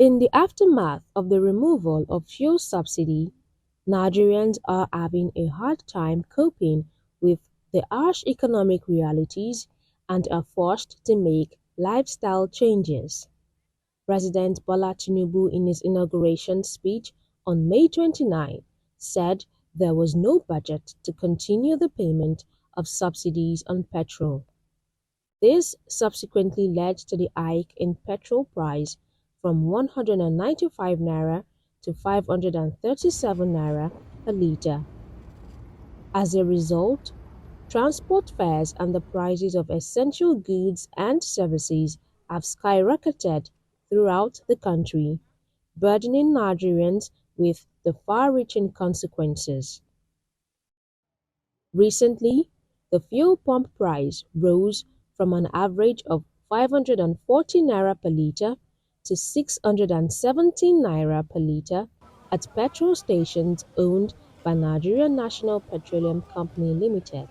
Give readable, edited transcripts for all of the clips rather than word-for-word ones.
In the aftermath of the removal of fuel subsidy, Nigerians are having a hard time coping with the harsh economic realities and are forced to make lifestyle changes. President Bola Tinubu in his inauguration speech on May 29 said there was no budget to continue the payment of subsidies on petrol. This subsequently led to the hike in petrol price from 195 naira to 537 naira per litre. As a result, transport fares and the prices of essential goods and services have skyrocketed throughout the country, burdening Nigerians with the far-reaching consequences. Recently, the fuel pump price rose from an average of 540 naira per litre to 617 naira per litre at petrol stations owned by Nigerian National Petroleum Company Limited.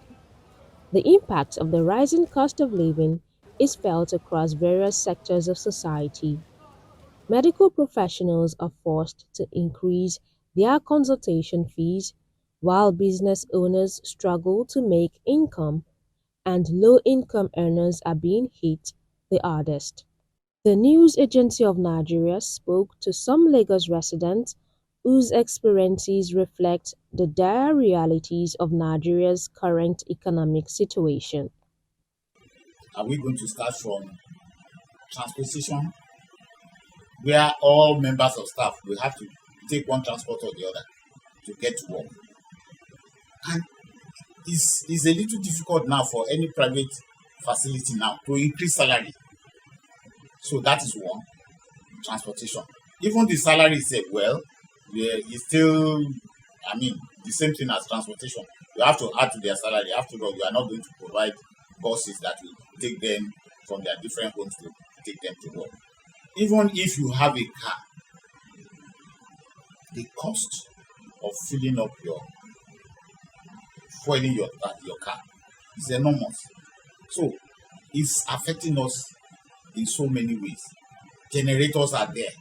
The impact of the rising cost of living is felt across various sectors of society. Medical professionals are forced to increase their consultation fees, while business owners struggle to make income, and low-income earners are being hit the hardest. The News Agency of Nigeria spoke to some Lagos residents whose experiences reflect the dire realities of Nigeria's current economic situation. Are we going to start from transportation, where all members of staff will have to take one transport or the other to get to work? And it's a little difficult now for any private facility now to increase salary. So that is one, transportation. Even the salary itself, well, it's still, the same thing as transportation. You have to add to their salary. After all, you are not going to provide buses that will take them from their different homes to take them to work. Even if you have a car, the cost of filling up fueling your car is enormous. So it's affecting us in so many ways. Generators are there.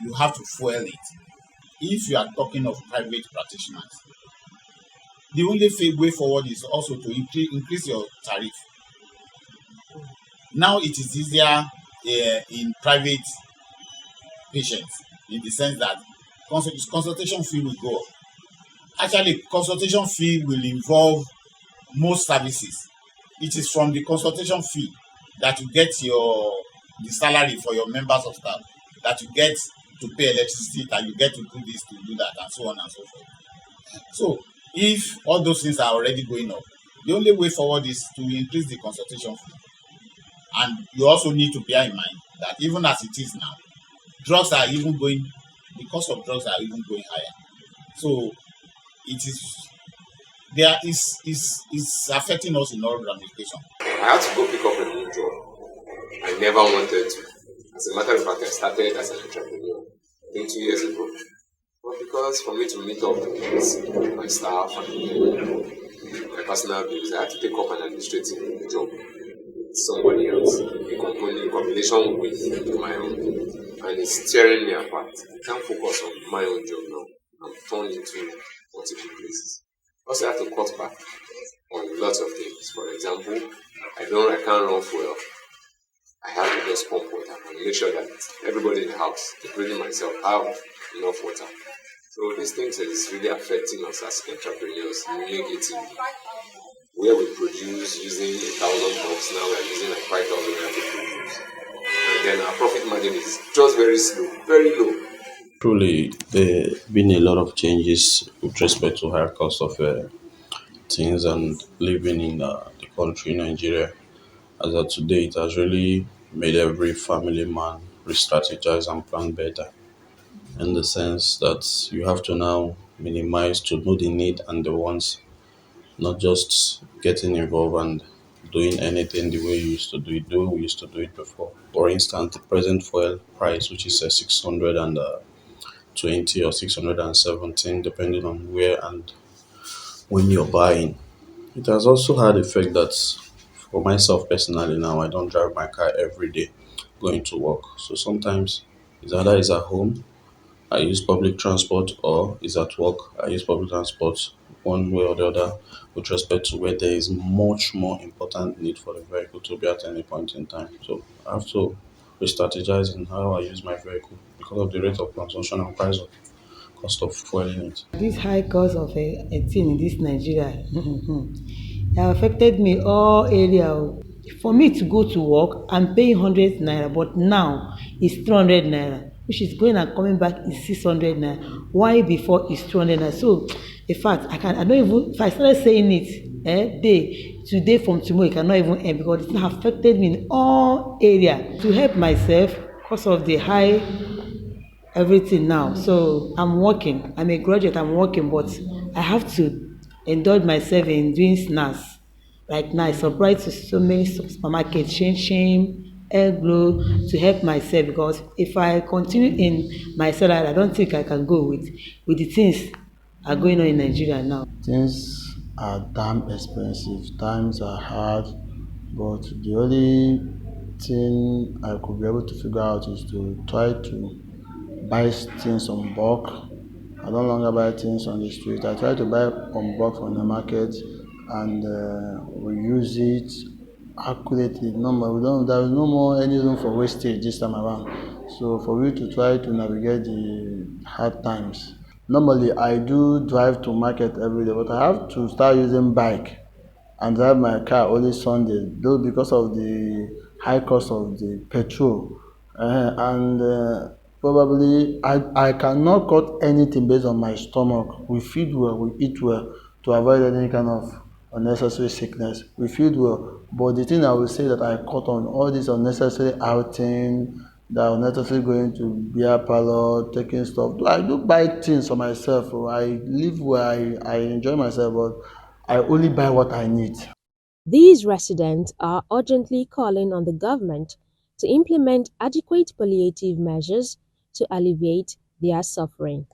You have to fuel it. If you are talking of private practitioners, the only way forward is also to increase your tariff. Now it is easier in private patients, in the sense that consultation fee will go up. Actually, consultation fee will involve most services. It is from the consultation fee that you get the salary for your members of staff, that you get to pay electricity, that you get to do this, to do that, and so on and so forth. So if all those things are already going up, the only way forward is to increase the consultation fee. And you also need to bear in mind that even as it is now, drugs are even going, the cost of drugs are even going higher. So it is affecting us in all ramifications. I had to go pick up a new job. I never wanted to. As a matter of fact, I started as an entrepreneur, I think 2 years ago. But because for me to meet up with my staff and my personal bills, I had to take up an administrative job with somebody else, in combination with my own. And it's tearing me apart. I can't focus on my own job now. I'm torn into multiple places. Also, I have to cut back on lots of things. For example, I can't run fuel. I have to just pump water and make sure that everybody in the house, including myself, have enough water. So these things is really affecting us as entrepreneurs negatively. Where we produce using 1,000 bucks, now we're using like 5,000 to produce. And then our profit margin is just very slow, very low. Truly, there been a lot of changes with respect to higher cost of things and living in the country, Nigeria. As of today, it has really made every family man re-strategize and plan better, in the sense that you have to now minimize to know the need and the wants, not just getting involved and doing anything the way you used to do it, the way we used to do it before. For instance, the present fuel price, which is 620 or 617, depending on where and when you're buying. It has also had effect that For myself personally now, I don't drive my car every day going to work. So sometimes it's either it's at home, I use public transport, or is at work, I use public transport one way or the other with respect to where there is much more important need for the vehicle to be at any point in time. So I have to re-strategize in how I use my vehicle because of the rate of consumption and price of cost of fueling it. This high cost of a thing in this Nigeria, it have affected me all area o. For me to go to work, I'm paying 100 naira, but now it's 200 naira, which is going and coming back is 600 naira. Why before it's 200 naira? So in fact, I don't even, if I started saying it day today from tomorrow, it cannot even end because it have affected me in all area. To help myself because of the high everything now. So I'm working. I'm a graduate. I'm working, but I have to indulge myself in doing snacks. Like now, I supply to so many supermarkets, Shane, Glow, to help myself because if I continue in my salary, I don't think I can go with the things are going on in Nigeria now. Things are damn expensive, times are hard, but the only thing I could be able to figure out is to try to buy things on bulk. I no longer buy things on the street. I try to buy on bulk from the market and we use it accurately. No more, we don't, there is no more any room for wastage this time around. So for you to try to navigate the hard times. Normally I do drive to market every day, but I have to start using bike and drive my car only Sunday, though because of the high cost of the petrol. And probably I cannot cut anything based on my stomach. We feed well, we eat well to avoid any kind of unnecessary sickness. We feed well, but the thing I will say that I cut on all this unnecessary outing, that are unnecessary going to beer parlor, taking stuff. I do buy things for myself. I live where I enjoy myself, but I only buy what I need. These residents are urgently calling on the government to implement adequate palliative measures to alleviate their suffering.